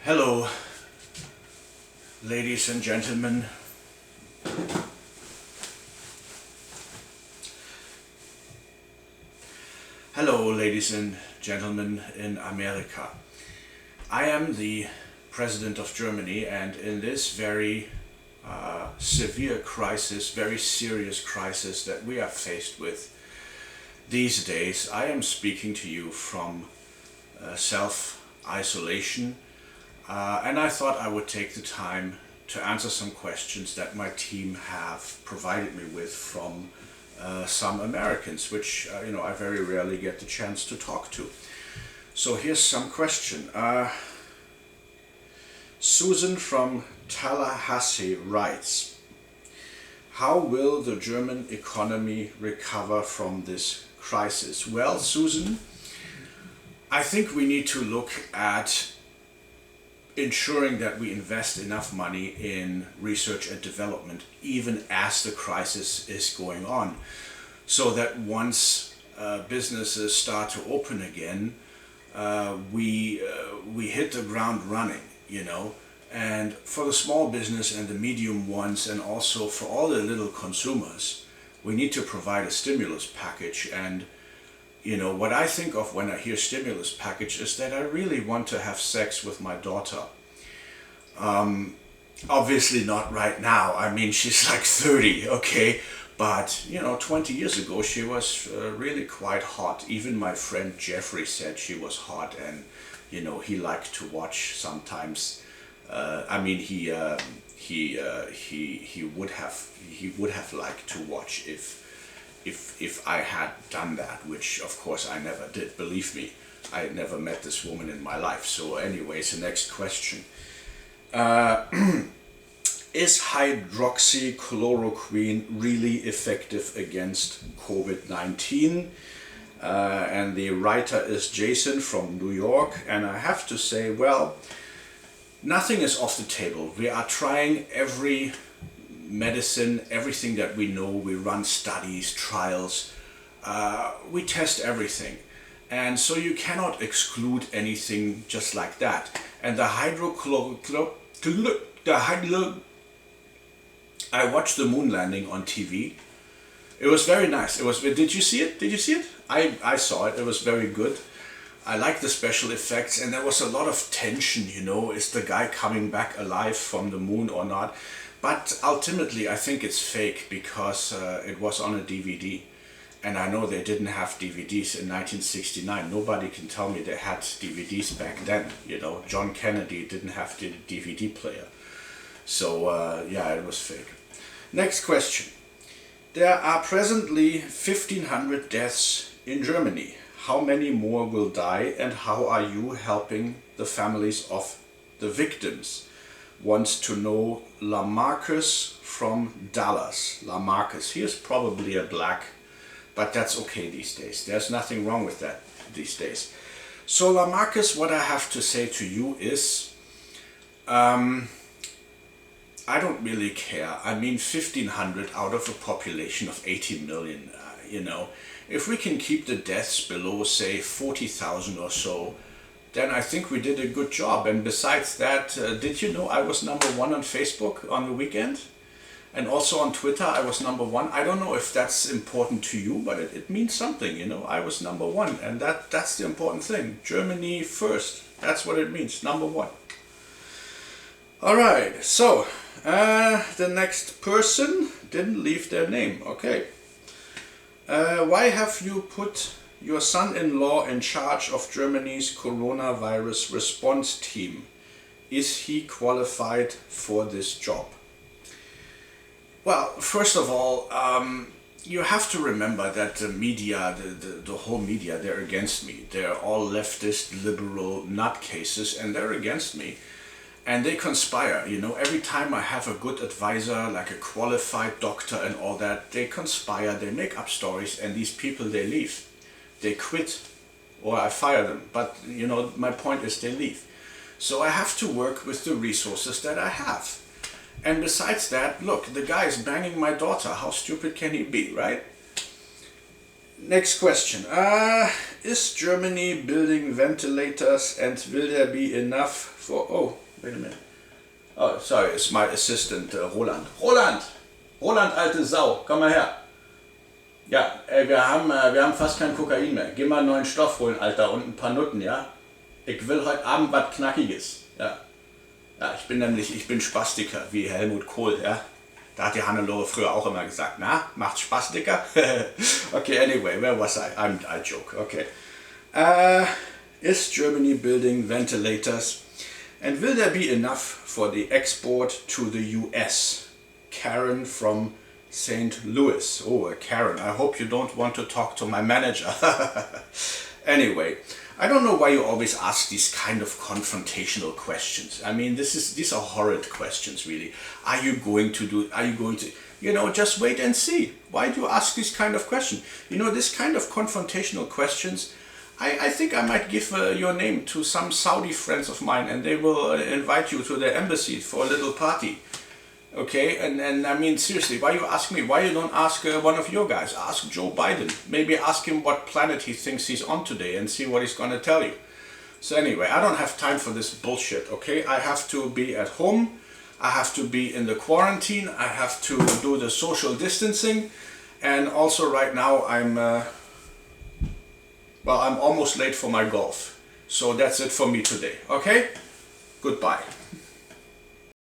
Hello, ladies and gentlemen. Hello, ladies and gentlemen in America. I am the President of Germany, and in this very severe crisis, very serious crisis that we are faced with these days, I am speaking to you from self-isolation. And I thought I would take the time to answer some questions that my team have provided me with from some Americans, which I very rarely get the chance to talk to. So here's some question. Susan from Tallahassee writes, how will the German economy recover from this crisis? Well, Susan, I think we need to look at ensuring that we invest enough money in research and development even as the crisis is going on, so that once businesses start to open again, we hit the ground running, and for the small business and the medium ones, and also for all the little consumers, we need to provide a stimulus package. And what I think of when I hear stimulus package is that I really want to have sex with my daughter. Obviously not right now. I mean, she's like 30, okay? But, 20 years ago she was really quite hot. Even my friend Jeffrey said she was hot, and, he liked to watch sometimes. He would have liked to watch if I had done that, which of course I never did. Believe me, I had never met this woman in my life. So anyways, the next question. Is hydroxychloroquine really effective against COVID-19? And the writer is Jason from New York, and I have to say, well, nothing is off the table. We are trying every medicine, everything that we know. We run studies, trials, we test everything. And so you cannot exclude anything just like that. And the I watched the moon landing on TV. It was very nice. Did you see it? Did you see it? I saw it. It was very good. I liked the special effects, and there was a lot of tension, is the guy coming back alive from the moon or not? But ultimately I think it's fake, because it was on a DVD. And I know they didn't have DVDs in 1969. Nobody can tell me they had DVDs back then. John Kennedy didn't have the DVD player. So yeah, it was fake. Next question. There are presently 1,500 deaths in Germany. How many more will die, and how are you helping the families of the victims? Wants to know Lamarcus from Dallas. Lamarcus, he is probably a black, but that's okay these days. There's nothing wrong with that these days. So Lamarcus, what I have to say to you is, I don't really care. I mean, 1,500 out of a population of 80 million, if we can keep the deaths below, say, 40,000 or so, then I think we did a good job. And besides that, did you know I was #1 on Facebook on the weekend? And also on Twitter, I was #1. I don't know if that's important to you, but it means something, I was #1, and that's the important thing. Germany first. That's what it means, #1. All right, so the next person didn't leave their name. Okay. Why have you put your son-in-law in charge of Germany's coronavirus response team? Is he qualified for this job? Well, first of all, you have to remember that the media, the whole media, they're against me. They're all leftist, liberal nutcases, and they're against me. And they conspire, every time I have a good advisor, like a qualified doctor and all that, they conspire, they make up stories, and these people, they leave. They quit, or I fire them. But, my point is they leave. So I have to work with the resources that I have. And besides that, look, the guy is banging my daughter. How stupid can he be, right? Next question. Is Germany building ventilators and will there be enough for... Oh, wait a minute. Oh, sorry, it's my assistant, Roland. Roland, alte Sau, komm mal her. Ja, wir haben fast kein Kokain mehr. Geh mal einen neuen Stoff holen, Alter, und ein paar Nutten, ja? Ich will heute Abend was Knackiges, ja? Ja, ich bin Spastiker, wie Helmut Kohl, ja? Da hat die Hannelore früher auch immer gesagt, na, macht's Spaß, Dicker? Okay, anyway, where was I? I joke, okay. Is Germany building ventilators? And will there be enough for the export to the US? Karen from St. Louis. Oh, Karen, I hope you don't want to talk to my manager. Anyway, I don't know why you always ask these kind of confrontational questions. I mean, these are horrid questions, really. Are you going to, just wait and see. Why do you ask this kind of question? This kind of confrontational questions, I think I might give your name to some Saudi friends of mine and they will invite you to their embassy for a little party. Okay, and I mean, seriously, why you ask me? Why you don't ask one of your guys? Ask Joe Biden. Maybe ask him what planet he thinks he's on today and see what he's gonna tell you. So anyway, I don't have time for this bullshit, okay? I have to be at home. I have to be in the quarantine. I have to do the social distancing. And also right now I'm almost late for my golf. So that's it for me today, okay? Goodbye.